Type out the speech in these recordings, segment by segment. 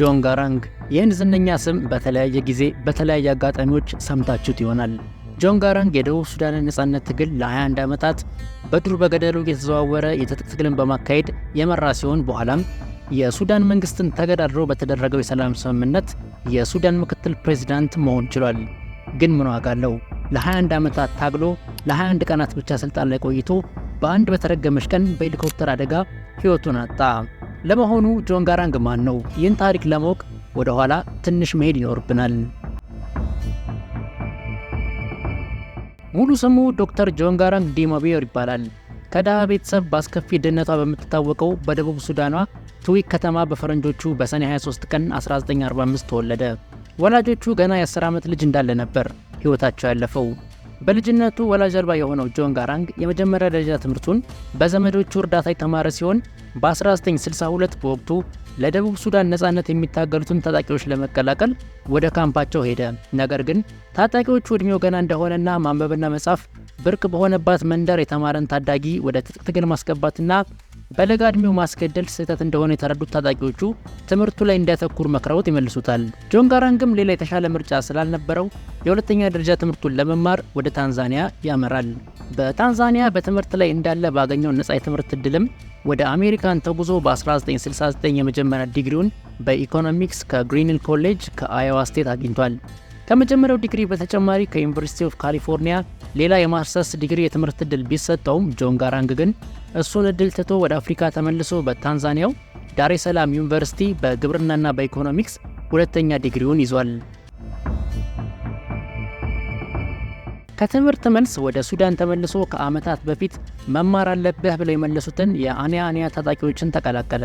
ጆን ጋራንግ። ይህን ዝነኛ ስም በተለያየ ጊዜ በተለያየ አጋጣሚዎች ሰምታችሁት ይሆናል። ጆን ጋራንግ የደቡብ ሱዳንን ነጻነት ትግል ለ21 ዓመታት በዱር በገደሉ የተዘዋወረ የትጥቅ ትግልን በማካሄድ የመራ ሲሆን በኋላም የሱዳን መንግስትን ተገዳድሮ በተደረገው የሰላም ስምምነት የሱዳን ምክትል ፕሬዝዳንት መሆን ችሏል። ግን ምን ዋጋ አለው? ለ21 ዓመታት ታግሎ ለ21 ቀናት ብቻ ስልጣን ላይ ቆይቶ በአንድ በተረገመች ቀን በሄሊኮፕተር አደጋ ሕይወቱን አጣ። ለመሆኑ ጆን ጋራንግ ማን ነው? ይህን ታሪክ ለማወቅ ወደ ኋላ ትንሽ መሄድ ይኖርብናል። ሙሉ ስሙ ዶክተር ጆን ጋራንግ ዲሞቢዮር ይባላል። ከድሃ ቤተሰብ በአስከፊ ድህነቷ በምትታወቀው በደቡብ ሱዳኗ ትዊክ ከተማ በፈረንጆቹ በሰኔ 23 ቀን 1945 ተወለደ። ወላጆቹ ገና የ10 ዓመት ልጅ እንዳለ ነበር ሕይወታቸው ያለፈው። በልጅነቱ ወላጅ አልባ የሆነው ጆን ጋራንግ የመጀመሪያ ደረጃ ትምህርቱን በዘመዶቹ እርዳታ የተማረ ሲሆን በ1962 በወቅቱ ለደቡብ ሱዳን ነጻነት የሚታገሉትን ታጣቂዎች ለመቀላቀል ወደ ካምፓቸው ሄደ። ነገር ግን ታጣቂዎቹ ዕድሜው ገና እንደሆነና ማንበብና መጻፍ ብርቅ በሆነባት መንደር የተማረን ታዳጊ ወደ ትጥቅ ትግል ማስገባትና በለጋ ዕድሜው ማስገደል ስህተት እንደሆነ የተረዱት ታጣቂዎቹ ትምህርቱ ላይ እንዲያተኩር መክረውት ይመልሱታል። ጆን ጋራንግም ሌላ የተሻለ ምርጫ ስላልነበረው የሁለተኛ ደረጃ ትምህርቱን ለመማር ወደ ታንዛኒያ ያመራል። በታንዛኒያ በትምህርት ላይ እንዳለ ባገኘው ነጻ የትምህርት ዕድልም ወደ አሜሪካን ተጉዞ በ1969 የመጀመሪያ ዲግሪውን በኢኮኖሚክስ ከግሪንል ኮሌጅ ከአዮዋ ስቴት አግኝቷል። ከመጀመሪያው ዲግሪ በተጨማሪ ከዩኒቨርሲቲ ኦፍ ካሊፎርኒያ ሌላ የማስተርስ ዲግሪ የትምህርት ዕድል ቢሰጠውም ጆን ጋራንግ ግን እሱን ዕድል ትቶ ወደ አፍሪካ ተመልሶ በታንዛኒያው ዳሬ ሰላም ዩኒቨርሲቲ በግብርናና በኢኮኖሚክስ ሁለተኛ ዲግሪውን ይዟል። ከትምህርት መልስ ወደ ሱዳን ተመልሶ ከዓመታት በፊት መማር አለብህ ብለው የመለሱትን የአንያ ታጣቂዎችን ተቀላቀለ።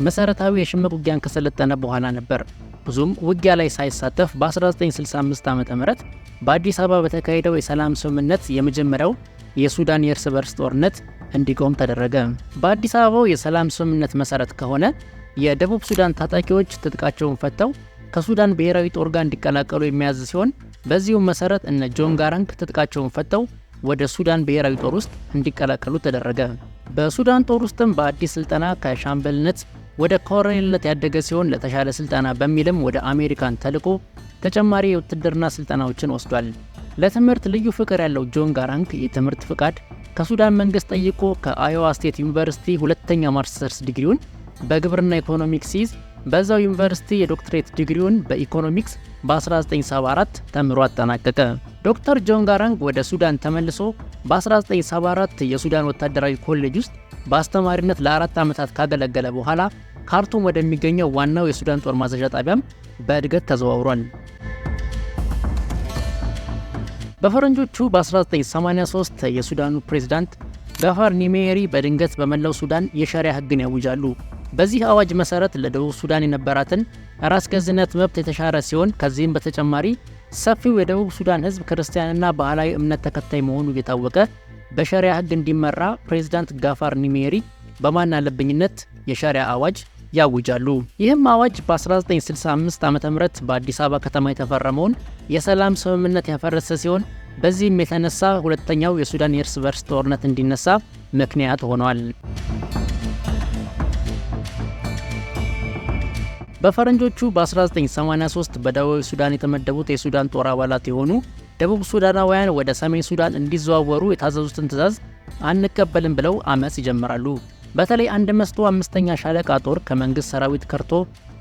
መሰረታዊ የሽምቅ ውጊያን ከሰለጠነ በኋላ ነበር ብዙም ውጊያ ላይ ሳይሳተፍ በ1965 ዓ.ም በአዲስ አበባ በተካሄደው የሰላም ስምምነት የመጀመሪያው የሱዳን የእርስ በርስ ጦርነት እንዲቆም ተደረገ። በአዲስ አበባው የሰላም ስምምነት መሰረት ከሆነ የደቡብ ሱዳን ታጣቂዎች ትጥቃቸውን ፈተው ከሱዳን ብሔራዊ ጦር ጋር እንዲቀላቀሉ የሚያዝ ሲሆን በዚሁም መሰረት እነ ጆን ጋራንግ ትጥቃቸውን ፈተው ወደ ሱዳን ብሔራዊ ጦር ውስጥ እንዲቀላቀሉ ተደረገ። በሱዳን ጦር ውስጥም በአዲስ ስልጠና ከሻምበልነት ወደ ኮሎኔልነት ያደገ ሲሆን ለተሻለ ስልጠና በሚልም ወደ አሜሪካን ተልኮ ተጨማሪ የውትድርና ስልጠናዎችን ወስዷል። ለትምህርት ልዩ ፍቅር ያለው ጆን ጋራንግ የትምህርት ፍቃድ ከሱዳን መንግስት ጠይቆ ከአዮዋ ስቴት ዩኒቨርሲቲ ሁለተኛ ማስተርስ ዲግሪውን በግብርና ኢኮኖሚክስ ሲይዝ በዛው ዩኒቨርሲቲ የዶክትሬት ዲግሪውን በኢኮኖሚክስ በ1974 ተምሮ አጠናቀቀ። ዶክተር ጆን ጋራንግ ወደ ሱዳን ተመልሶ በ1974 የሱዳን ወታደራዊ ኮሌጅ ውስጥ በአስተማሪነት ለ4 ዓመታት ካገለገለ በኋላ ካርቱም ወደሚገኘው ዋናው የሱዳን ጦር ማዘዣ ጣቢያም በእድገት ተዘዋውሯል። በፈረንጆቹ በ1983 የሱዳኑ ፕሬዝዳንት ጋፋር ኒሜሪ በድንገት በመላው ሱዳን የሸሪያ ሕግን ያውጃሉ። በዚህ አዋጅ መሰረት ለደቡብ ሱዳን የነበራትን ራስ ገዝነት መብት የተሻረ ሲሆን ከዚህም በተጨማሪ ሰፊው የደቡብ ሱዳን ሕዝብ ክርስቲያንና ባህላዊ እምነት ተከታይ መሆኑ የታወቀ በሸሪያ ሕግ እንዲመራ ፕሬዝዳንት ጋፋር ኒሜሪ በማን አለብኝነት የሸሪያ አዋጅ ያውጃሉ። ይህም አዋጅ በ1965 ዓ.ም በአዲስ አበባ ከተማ የተፈረመውን የሰላም ስምምነት ያፈረሰ ሲሆን በዚህም የተነሳ ሁለተኛው የሱዳን የእርስ በርስ ጦርነት እንዲነሳ ምክንያት ሆኗል። በፈረንጆቹ በ1983 በደቡብ ሱዳን የተመደቡት የሱዳን ጦር አባላት የሆኑ ደቡብ ሱዳናውያን ወደ ሰሜን ሱዳን እንዲዘዋወሩ የታዘዙትን ትዕዛዝ አንቀበልም ብለው አመጽ ይጀምራሉ። በተለይ 105ኛ ሻለቃ ጦር ከመንግስት ሰራዊት ከርቶ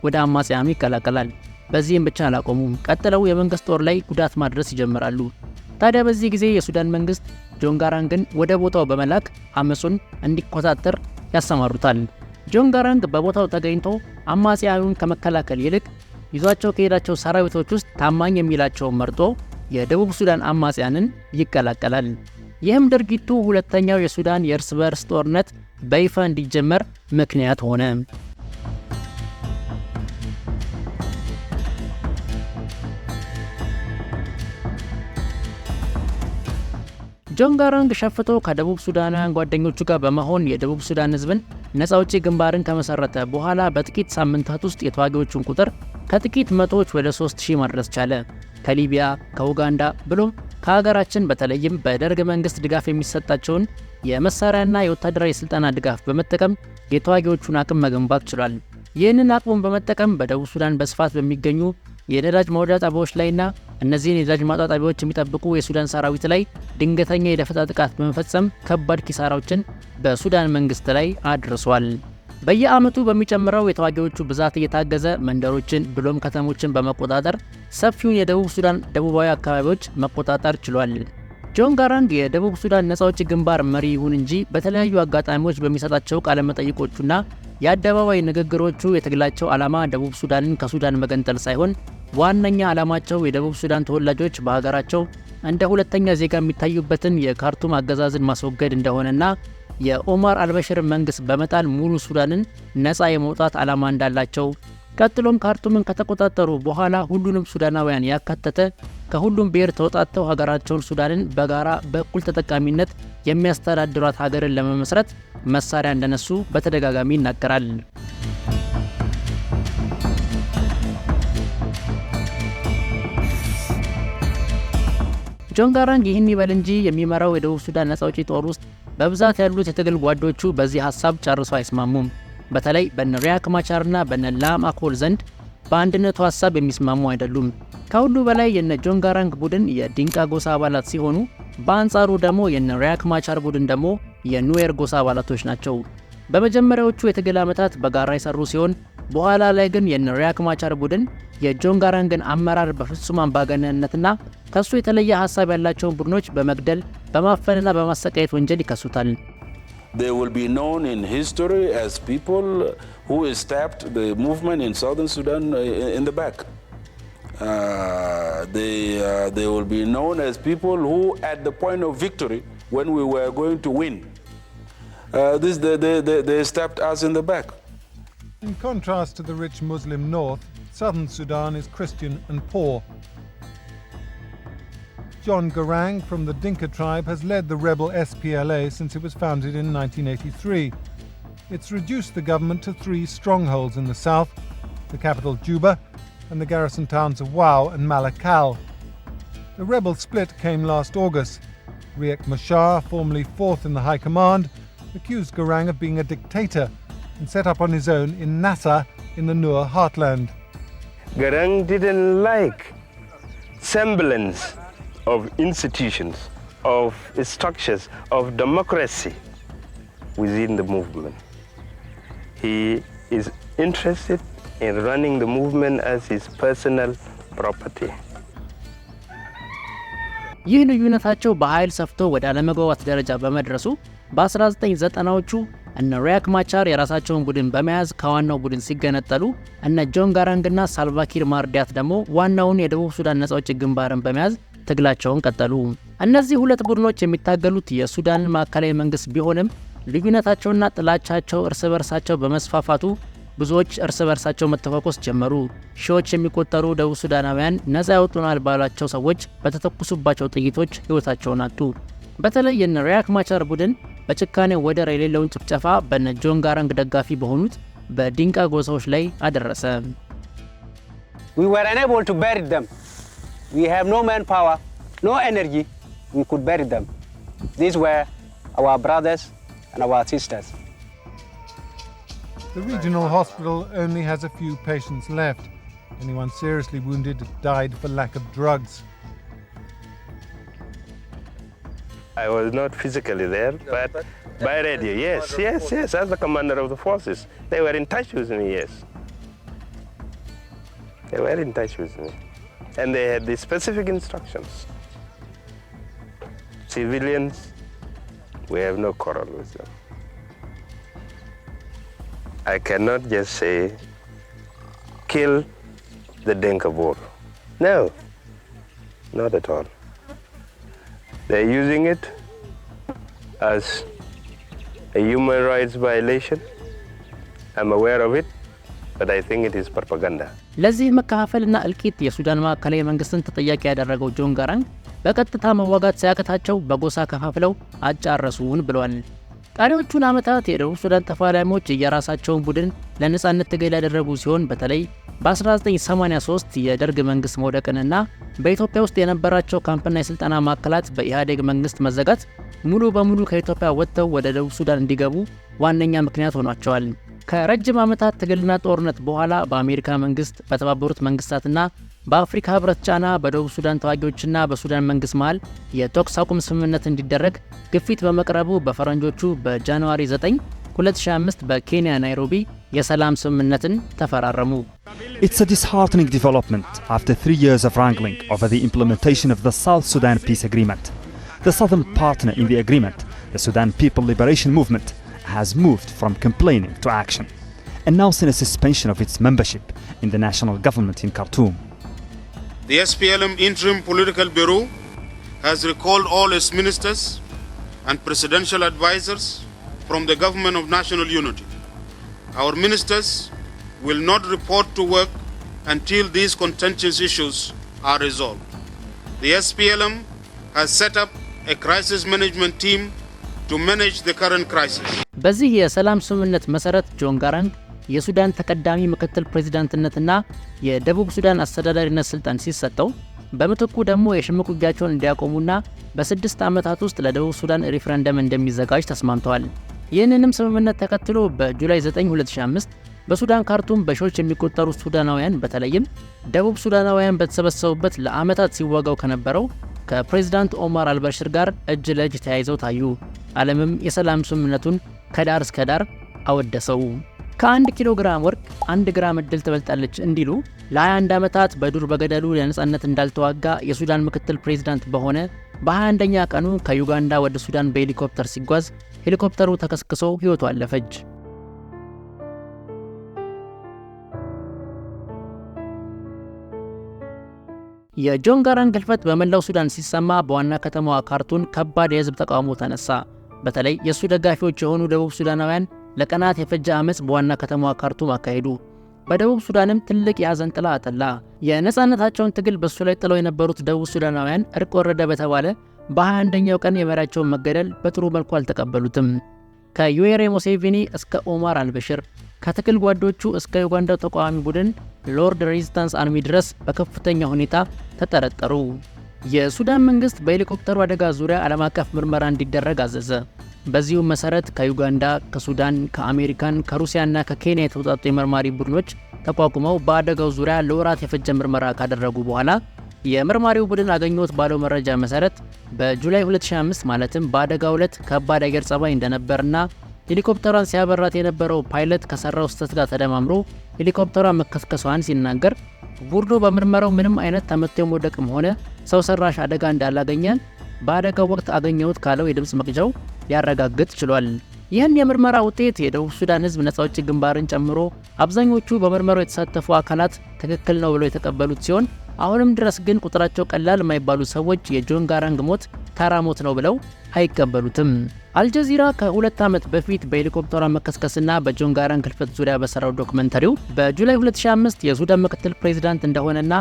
ወደ አማጽያኑ ይቀላቀላል። በዚህም ብቻ አላቆሙም። ቀጥለው የመንግስት ጦር ላይ ጉዳት ማድረስ ይጀምራሉ። ታዲያ በዚህ ጊዜ የሱዳን መንግስት ጆን ጋራንግን ወደ ቦታው በመላክ አመጹን እንዲቆጣጠር ያሰማሩታል። ጆን ጋራንግ በቦታው ተገኝቶ አማጽያኑን ከመከላከል ይልቅ ይዟቸው ከሄዳቸው ሰራዊቶች ውስጥ ታማኝ የሚላቸውን መርጦ የደቡብ ሱዳን አማጽያንን ይቀላቀላል። ይህም ድርጊቱ ሁለተኛው የሱዳን የእርስ በርስ ጦርነት በይፋ እንዲጀመር ምክንያት ሆነ። ጆን ጋራንግ ሸፍቶ ከደቡብ ሱዳናውያን ጓደኞቹ ጋር በመሆን የደቡብ ሱዳን ህዝብን ነፃ አውጪ ግንባርን ከመሰረተ በኋላ በጥቂት ሳምንታት ውስጥ የተዋጊዎቹን ቁጥር ከጥቂት መቶዎች ወደ 3000 ማድረስ ቻለ። ከሊቢያ፣ ከኡጋንዳ ብሎም ከሀገራችን በተለይም በደርግ መንግስት ድጋፍ የሚሰጣቸውን የመሳሪያና የወታደራዊ ስልጠና ድጋፍ በመጠቀም የተዋጊዎቹን አቅም መገንባት ችሏል። ይህንን አቅሙን በመጠቀም በደቡብ ሱዳን በስፋት በሚገኙ የነዳጅ ማውጫ ጣቢያዎች ላይና እነዚህን የነዳጅ ማውጫ ጣቢያዎች የሚጠብቁ የሱዳን ሰራዊት ላይ ድንገተኛ የደፈጣ ጥቃት በመፈጸም ከባድ ኪሳራዎችን በሱዳን መንግስት ላይ አድርሷል። በየዓመቱ በሚጨምረው የተዋጊዎቹ ብዛት እየታገዘ መንደሮችን ብሎም ከተሞችን በመቆጣጠር ሰፊውን የደቡብ ሱዳን ደቡባዊ አካባቢዎች መቆጣጠር ችሏል። ጆን ጋራንግ የደቡብ ሱዳን ነፃ አውጪ ግንባር መሪ ይሁን እንጂ በተለያዩ አጋጣሚዎች በሚሰጣቸው ቃለ መጠይቆቹና የአደባባይ ንግግሮቹ የትግላቸው ዓላማ ደቡብ ሱዳንን ከሱዳን መገንጠል ሳይሆን ዋነኛ ዓላማቸው የደቡብ ሱዳን ተወላጆች በሀገራቸው እንደ ሁለተኛ ዜጋ የሚታዩበትን የካርቱም አገዛዝን ማስወገድ እንደሆነና የኦማር አልበሽር መንግስት በመጣል ሙሉ ሱዳንን ነፃ የመውጣት ዓላማ እንዳላቸው፣ ቀጥሎም ካርቱምን ከተቆጣጠሩ በኋላ ሁሉንም ሱዳናውያን ያካተተ ከሁሉም ብሔር ተወጣጥተው ሀገራቸውን ሱዳንን በጋራ በእኩል ተጠቃሚነት የሚያስተዳድሯት ሀገርን ለመመስረት መሳሪያ እንደነሱ በተደጋጋሚ ይናገራል። ጆን ጋራንግ ይህን ይበል እንጂ የሚመራው የደቡብ ሱዳን ነፃ አውጪ ጦር ውስጥ በብዛት ያሉት የትግል ጓዶቹ በዚህ ሀሳብ ጨርሶ አይስማሙም። በተለይ በነ ሪያክ ማቻርና በነ ላም አኮል ዘንድ በአንድነቱ ሀሳብ የሚስማሙ አይደሉም። ከሁሉ በላይ የነ ጆን ጋራንግ ቡድን የዲንቃ ጎሳ አባላት ሲሆኑ በአንጻሩ ደግሞ የነ ሪያክ ማቻር ቡድን ደግሞ የኑዌር ጎሳ አባላቶች ናቸው። በመጀመሪያዎቹ የትግል ዓመታት በጋራ የሰሩ ሲሆን በኋላ ላይ ግን የነ ሪያክ ማቻር ቡድን የጆን ጋራንግን አመራር በፍጹም አምባገነንነትና ከሱ የተለየ ሀሳብ ያላቸውን ቡድኖች በመግደል በማፈንና በማሰቃየት ወንጀል ይከሱታል። They will be known in history as people who stabbed the movement in southern Sudan in the back. They will be known as people who, at the point of victory, when we were going to win, they stabbed us in the back. In contrast to the rich Muslim north, southern Sudan is Christian and poor. John Garang from the Dinka tribe has led the rebel SPLA since it was founded in 1983. It's reduced the government to 3 strongholds in the south, the capital Juba, and the garrison towns of Wau and Malakal. The rebel split came last August. Riek Machar, formerly 4th in the high command, accused Garang of being a dictator and set up on his own in Nasser in the Nuer heartland. Garang didn't like semblance of institutions, of structures, of democracy within the movement. He is interested in running the movement as his personal property. ይህ ልዩነታቸው በኃይል ሰፍቶ ወደ አለመግባባት ደረጃ በመድረሱ በ1990ዎቹ እነ ሪያክ ማቻር የራሳቸውን ቡድን በመያዝ ከዋናው ቡድን ሲገነጠሉ እነ ጆን ጋራንግና ሳልቫኪር ማርዲያት ደግሞ ዋናውን የደቡብ ሱዳን ነፃ አውጪ ግንባርን በመያዝ ትግላቸውን ቀጠሉ። እነዚህ ሁለት ቡድኖች የሚታገሉት የሱዳን ማዕከላዊ መንግስት ቢሆንም ልዩነታቸውና ጥላቻቸው እርስ በርሳቸው በመስፋፋቱ ብዙዎች እርስ በርሳቸው መተፋኮስ ጀመሩ። ሺዎች የሚቆጠሩ ደቡብ ሱዳናውያን ነፃ ያወጡናል ባሏቸው ሰዎች በተተኩሱባቸው ጥይቶች ሕይወታቸውን አጡ። በተለይ የነ ሪያክ ማቻር ቡድን በጭካኔ ወደር የሌለውን ጭፍጨፋ በነ ጆን ጋራንግ ደጋፊ በሆኑት በዲንቃ ጎሳዎች ላይ አደረሰ። We were unable to bury them. We have no manpower, no energy. We could bury them. These were our brothers and our sisters. The regional hospital only has a few patients left. Anyone seriously wounded died for lack of drugs. I was not physically there, but by radio, yes, as the commander of the forces. They were in touch with me, yes. They were in touch with me. And they had the specific instructions. Civilians, we have no quarrel with them. I cannot just say, kill the Dinka Boer. No, not at all. They're using it as a human rights violation. I'm aware of it, but I think it is propaganda. ለዚህ መከፋፈልና እልቂት የሱዳን ማዕከላዊ መንግስትን ተጠያቂ ያደረገው ጆን ጋራንግ በቀጥታ መዋጋት ሲያቅታቸው በጎሳ ከፋፍለው አጫረሱን ብሏል። ቀሪዎቹን ዓመታት የደቡብ ሱዳን ተፋላሚዎች የራሳቸውን ቡድን ለነጻነት ትግል ያደረጉ ሲሆን በተለይ በ1983 የደርግ መንግስት መውደቅንና በኢትዮጵያ ውስጥ የነበራቸው ካምፕና የስልጠና ማዕከላት በኢህአዴግ መንግስት መዘጋት ሙሉ በሙሉ ከኢትዮጵያ ወጥተው ወደ ደቡብ ሱዳን እንዲገቡ ዋነኛ ምክንያት ሆኗቸዋል። ከረጅም ዓመታት ትግልና ጦርነት በኋላ በአሜሪካ መንግስት፣ በተባበሩት መንግስታትና በአፍሪካ ህብረት ጫና በደቡብ ሱዳን ተዋጊዎችና በሱዳን መንግስት መሃል የተኩስ አቁም ስምምነት እንዲደረግ ግፊት በመቅረቡ በፈረንጆቹ በጃንዋሪ 9 2005 በኬንያ ናይሮቢ የሰላም ስምምነትን ተፈራረሙ። It's a disheartening development after 3 years of wrangling over the implementation of the South Sudan Peace Agreement. The southern partner in the agreement, the Sudan People Liberation Movement, has moved from complaining to action, announcing a suspension of its membership in the national government in Khartoum. The SPLM Interim Political Bureau has recalled all its ministers and presidential advisors from the Government of National Unity. Our ministers will not report to work until these contentious issues are resolved. The SPLM has set up a crisis management team to manage the current crisis. በዚህ የሰላም ስምምነት መሰረት ጆን ጋራንግ የሱዳን ተቀዳሚ ምክትል ፕሬዝዳንትነትና የደቡብ ሱዳን አስተዳዳሪነት ስልጣን ሲሰጠው በምትኩ ደግሞ የሽምቅ ውጊያቸውን እንዲያቆሙና በ6 ዓመታት ውስጥ ለደቡብ ሱዳን ሪፍረንደም እንደሚዘጋጅ ተስማምተዋል። ይህንንም ስምምነት ተከትሎ በጁላይ 9 2005 በሱዳን ካርቱም በሺዎች የሚቆጠሩ ሱዳናውያን በተለይም ደቡብ ሱዳናውያን በተሰበሰቡበት ለዓመታት ሲዋጋው ከነበረው ከፕሬዝዳንት ኦማር አልበሽር ጋር እጅ ለእጅ ተያይዘው ታዩ። ዓለምም የሰላም ስምምነቱን ከዳር እስከ ዳር አወደሰው። ከ1 ኪሎ ግራም ወርቅ 1 ግራም እድል ትበልጣለች እንዲሉ ለ21 ዓመታት በዱር በገደሉ ለነጻነት እንዳልተዋጋ የሱዳን ምክትል ፕሬዝዳንት በሆነ በ21ኛ ቀኑ ከዩጋንዳ ወደ ሱዳን በሄሊኮፕተር ሲጓዝ ሄሊኮፕተሩ ተከስክሶ ሕይወቱ አለፈች። የጆን ጋራንግ ህልፈት በመላው ሱዳን ሲሰማ በዋና ከተማዋ ካርቱም ከባድ የህዝብ ተቃውሞ ተነሳ። በተለይ የሱ ደጋፊዎች የሆኑ ደቡብ ሱዳናውያን ለቀናት የፈጀ አመጽ በዋና ከተማዋ ካርቱም አካሄዱ። በደቡብ ሱዳንም ትልቅ የሐዘን ጥላ አጠላ። የነጻነታቸውን ትግል በሱ ላይ ጥለው የነበሩት ደቡብ ሱዳናውያን እርቅ ወረደ በተባለ በ21ኛው ቀን የመሪያቸውን መገደል በጥሩ መልኩ አልተቀበሉትም። ከዩዌሪ ሙሴቪኒ እስከ ኦማር አልበሽር፣ ከትግል ጓዶቹ እስከ ዩጋንዳው ተቃዋሚ ቡድን ሎርድ ሬዚስታንስ አርሚ ድረስ በከፍተኛ ሁኔታ ተጠረጠሩ። የሱዳን መንግስት በሄሊኮፕተሩ አደጋ ዙሪያ ዓለም አቀፍ ምርመራ እንዲደረግ አዘዘ። በዚሁ መሰረት ከዩጋንዳ፣ ከሱዳን፣ ከአሜሪካን፣ ከሩሲያና ከኬንያ የተውጣጡ የመርማሪ ቡድኖች ተቋቁመው በአደጋው ዙሪያ ለወራት የፈጀ ምርመራ ካደረጉ በኋላ የመርማሪው ቡድን አገኘሁት ባለው መረጃ መሰረት በጁላይ 2005 ማለትም በአደጋው ዕለት ከባድ አየር ጸባይ እንደነበርና ሄሊኮፕተሯን ሲያበራት የነበረው ፓይለት ከሰራው ስህተት ጋር ተደማምሮ ሄሊኮፕተሯን መከስከሷን ሲናገር ቡድኑ በምርመራው ምንም አይነት ተመቶ የመውደቅም ሆነ ሰው ሰራሽ አደጋ እንዳላገኘ በአደጋው ወቅት አገኘሁት ካለው የድምጽ መቅጃው ሊያረጋግጥ ችሏል። ይህን የምርመራ ውጤት የደቡብ ሱዳን ህዝብ ነጻ አውጪ ግንባርን ጨምሮ አብዛኞቹ በምርመራው የተሳተፉ አካላት ትክክል ነው ብለው የተቀበሉት ሲሆን አሁንም ድረስ ግን ቁጥራቸው ቀላል የማይባሉ ሰዎች የጆን ጋራንግ ሞት ተራ ሞት ነው ብለው አይቀበሉትም። አልጀዚራ ከ2 ዓመት በፊት በሄሊኮፕተሯ መከስከስና በጆን ጋራንግ ህልፈት ዙሪያ በሰራው ዶክመንተሪው በጁላይ 2005 የሱዳን ምክትል ፕሬዝዳንት እንደሆነና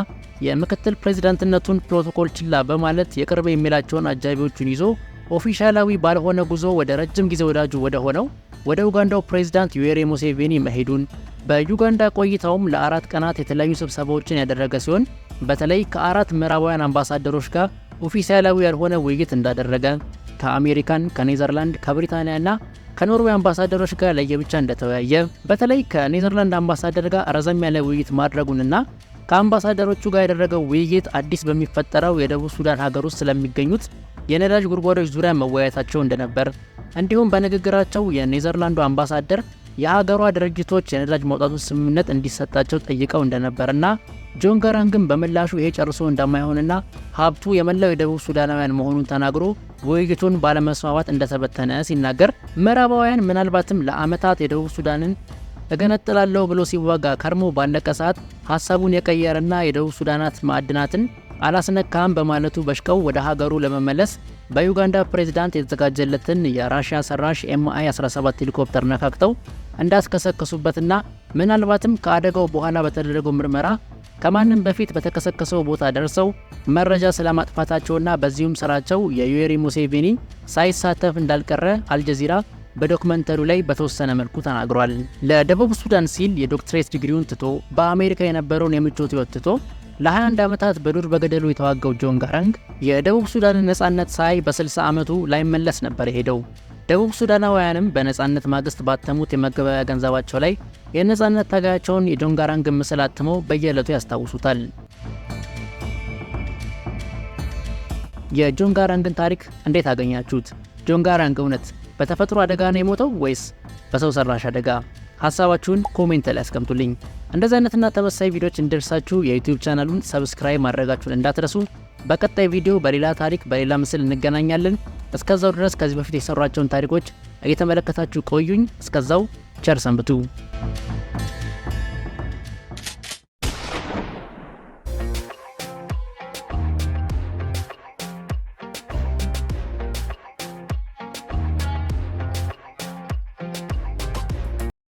የምክትል ፕሬዝዳንትነቱን ፕሮቶኮል ችላ በማለት የቅርብ የሚላቸውን አጃቢዎቹን ይዞ ኦፊሻላዊ ባልሆነ ጉዞ ወደ ረጅም ጊዜ ወዳጁ ወደ ሆነው ወደ ኡጋንዳው ፕሬዝዳንት ዩዌሪ ሙሴቪኒ መሄዱን በዩጋንዳ ቆይታውም ለ4 ቀናት የተለያዩ ስብሰባዎችን ያደረገ ሲሆን በተለይ ከ4 ምዕራባውያን አምባሳደሮች ጋር ኦፊሻላዊ ያልሆነ ውይይት እንዳደረገ ከአሜሪካን፣ ከኔዘርላንድ፣ ከብሪታንያና ከኖርዌይ አምባሳደሮች ጋር ለየብቻ እንደተወያየ በተለይ ከኔዘርላንድ አምባሳደር ጋር ረዘም ያለ ውይይት ማድረጉንና ከአምባሳደሮቹ ጋር ያደረገው ውይይት አዲስ በሚፈጠረው የደቡብ ሱዳን ሀገር ውስጥ ስለሚገኙት የነዳጅ ጉድጓዶች ዙሪያ መወያየታቸው እንደነበር እንዲሁም በንግግራቸው የኔዘርላንዱ አምባሳደር የሀገሯ ድርጅቶች የነዳጅ ማውጣቱን ስምምነት እንዲሰጣቸው ጠይቀው እንደነበርና ጆን ጋራንግም በምላሹ ይሄ ጨርሶ እንደማይሆንና ሀብቱ የመላው የደቡብ ሱዳናውያን መሆኑን ተናግሮ ውይይቱን ባለመስማማት እንደተበተነ ሲናገር ምዕራባውያን ምናልባትም ለዓመታት የደቡብ ሱዳንን እገነጥላለሁ ብሎ ሲዋጋ ከርሞ ባለቀ ሰዓት ሀሳቡን የቀየረና የደቡብ ሱዳናት ማዕድናትን አላስነካም በማለቱ በሽቀው ወደ ሀገሩ ለመመለስ በዩጋንዳ ፕሬዝዳንት የተዘጋጀለትን የራሽያ ሰራሽ ኤምአይ 17 ሄሊኮፕተር ነካክተው እንዳስከሰከሱበትና ምናልባትም ከአደጋው በኋላ በተደረገው ምርመራ ከማንም በፊት በተከሰከሰው ቦታ ደርሰው መረጃ ስለማጥፋታቸውና በዚሁም ስራቸው የዩዌሪ ሙሴቪኒ ሳይሳተፍ እንዳልቀረ አልጀዚራ በዶክመንተሪው ላይ በተወሰነ መልኩ ተናግሯል። ለደቡብ ሱዳን ሲል የዶክትሬት ዲግሪውን ትቶ በአሜሪካ የነበረውን የምቾት ህይወት ትቶ ለ21 ዓመታት በዱር በገደሉ የተዋጋው ጆን ጋራንግ የደቡብ ሱዳንን ነጻነት ሳይ በ60 ዓመቱ ላይመለስ ነበር የሄደው። ደቡብ ሱዳናውያንም በነጻነት ማግስት ባተሙት የመገበያያ ገንዘባቸው ላይ የነጻነት ታጋያቸውን የጆን ጋራንግ ምስል አትመው በየዕለቱ ያስታውሱታል። የጆን ጋራንግን ታሪክ እንዴት አገኛችሁት? ጆን ጋራንግ እውነት በተፈጥሮ አደጋ ነው የሞተው ወይስ በሰው ሰራሽ አደጋ? ሐሳባችሁን ኮሜንት ላይ አስቀምጡልኝ። እንደዚህ አይነትና ተመሳሳይ ቪዲዮዎች እንዲደርሳችሁ የዩቲዩብ ቻናሉን ሰብስክራይብ ማድረጋችሁን እንዳትረሱ። በቀጣይ ቪዲዮ በሌላ ታሪክ በሌላ ምስል እንገናኛለን። እስከዛው ድረስ ከዚህ በፊት የሰሯቸውን ታሪኮች እየተመለከታችሁ ቆዩኝ። እስከዛው ቸር ሰንብቱ።